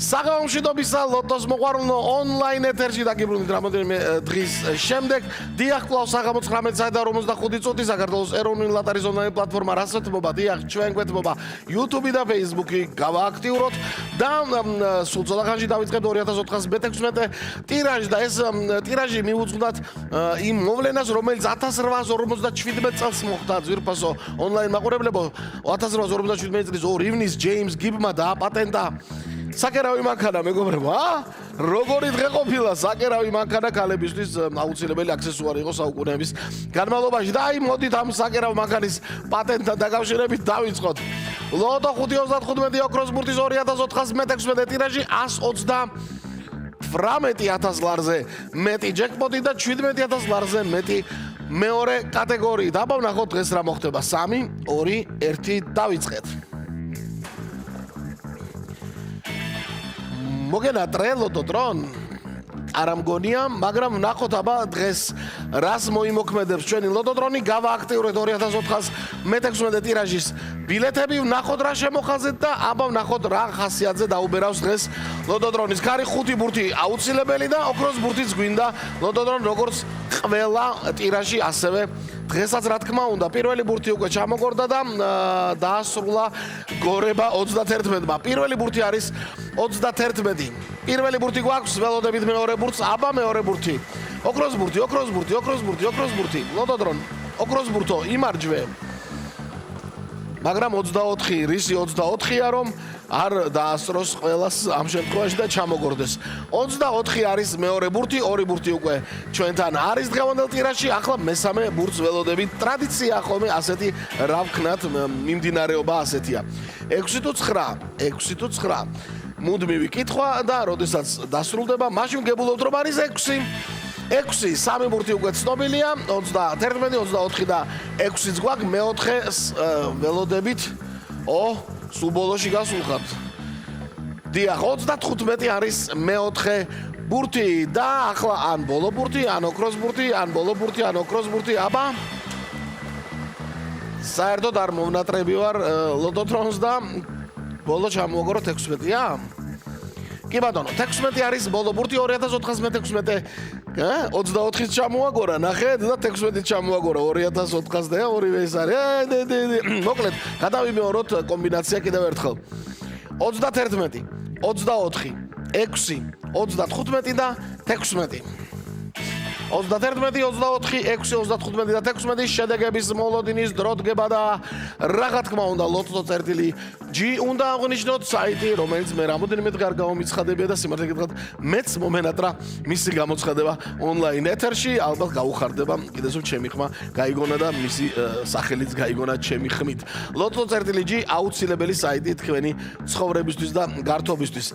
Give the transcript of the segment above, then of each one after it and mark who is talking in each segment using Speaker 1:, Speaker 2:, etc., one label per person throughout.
Speaker 1: საღამომშვიდობისა ლოტოს მოყვარულო ონლაინ ეთერში დაგიბრუნდით რამოდენიმე დღის შემდეგ. დიახ, კვლავ საღამო 19:55 წუთი საქართველოს ეროვნული ლატარის ონლაინ პლატფორმა რასვეთმობა, დიახ, ჩვენ გვეთმობა YouTube და Facebook-ი გავააქტიუროთ და სულ ცოტა ხანში დავიწყებთ 2004-ს მე-16 ტირაჟი და ეს ტირაჟი მიუძღვნათ იმ მოვლენას, რომელიც 1857 წელს მოხდა ძვირფასო ონლაინ მაყურებლებო. 1857 წლის 2 ივნის ჯეიმს გიბმა დააპატენტა საკერავი მანქანა, მეგობრებო, როგორი დღე ყოფილა საკერავი მანქანა ქალებისთვის აუცილებელი აქსესუარი იყო საუკუნეების განმავლობაში და აი მოდით ამ საკერავი მანქანის პატენტთან დაკავშირებით დავიწყოთ. ლოტო 5-35 ოქროს ბურთის 2004-ს მე-16 ტირაჟი 118,000 ლარზე მეტი ჯეკპოტი და 17,000 ლარზე მეტი მეორე კატეგორიით. აბა ვნახოთ დღეს რა მოხდება. 3, 2, 1 დავიწყეთ. მოგენატრე ლოტოტრონ? არა მგონია, მაგრამ ვნახოთ აბა დღეს რას მოიმოქმედებს ჩვენი ლოტოტრონი. გავააქტიურეთ 2004-ს მე-16 ტირაჟის ბილეთები, ვნახოთ რა შემოხაზეთ და აბა ვნახოთ რა ხასიათზე დაუბერავს დღეს ლოტოტრონის ქარი. 5 ბურთი აუცილებელი და ოქროს ბურთიც გვინდა ლოტოტრონ როგორც ყველა ტირაჟი ასევე დღესაც რა თქმა უნდა. პირველი ბურთი უკვე ჩამოგორდა და დაასრულა გორება 21-მა. პირველი ბურთი არის 21. პირველი ბურთი გვაქვს, ველოდებით მეორე ბურთს. აბა მეორე ბურთი. ოქროს ბურთი, ოქროს ბურთი, ოქროს ბურთი, ოქროს ბურთი. ლოტოტრონ, ოქროს ბურთო, იმარჯვე. მაგრამ 24, რისი 24-ია რომ არ დაასწროს ყველას ამ შემთხვევაში და ჩამოგორდეს. 24 არის მეორე ბურთი, 2 ბურთი უკვე ჩვენთან არის დღევანდელ ტირაჟში. ახლა მესამე ბურთს ველოდებით. ტრადიცია ხოლმე ასეთი რა ვქნათ მიმდინარეობა ასეთია. 6 თუ 9, 6 თუ 9. მუდმივი კითხვა და როდესაც დასრულდება, მაშინ გებულობთ რომ არის 6. 6, 3 ბურთი უკვე ცნობილია, 21, 24 და 6-იც გვაქვს, მე-4-ს ველოდებით. სულ ბოლოში გასულხართ. დიახ, 35 არის მე-4 ბურთი და ახლა ან ბოლო ბურთი, ან ოქროს ბურთი, ან ბოლო ბურთი, ან ოქროს ბურთი. აბა საერთოდ არ მოვნატრები ვარ ლოტოტრონს და ბოლო ჩამოვაგოროთ 16-ია? კი ბატონო, 16 არის ბოლო ბურთი 2004-ს მე-16 24-ს ჩამოვაგორა, ნახეთ და 16-ს ჩამოვაგორა 2004-ს და ორივე ეს არის. მოკლედ, გადავიმეოროთ კომბინაცია კიდევ ერთხელ. 31, 24, 6, 35 და 16. 31, 24, 6, 35 და 16 შედეგების მოლოდინის დრო დგება და რა თქმა უნდა ლოტო წერტილი G უნდა აღნიშნოთ საიტი, რომელიც მე რამოდენიმე დღე არ გამომიცხადებია და სიმართლე გითხრათ მეც მომენატრა მისი გამოცხადება ონლაინ ეთერში. ალბათ გაუხარდება კიდევ ჩემი ხმა გაიგონა და მისი სახელიც გაიგონა ჩემი ხმით. ლოტო წერტილი G აუცილებელი საიტი თქვენი ცხოვრებისთვის და გართობისთვის.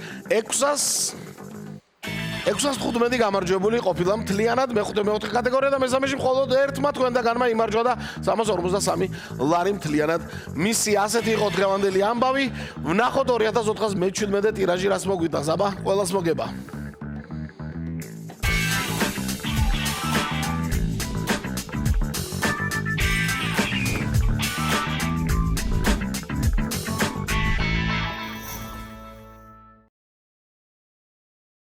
Speaker 1: 615 გამარჯვებული ყოფილა მთლიანად მე-4 კატეგორია და მესამეში მხოლოდ ერთმა თქვენდაგანმა იმარჯვა და 353 ლარი მთლიანად მისი. ასეთი იყო დღევანდელი ამბავი. ვნახოთ 2004-ს მე-17 ტირაჟი რას მოგვიტანს. აბა ყველას მოგება.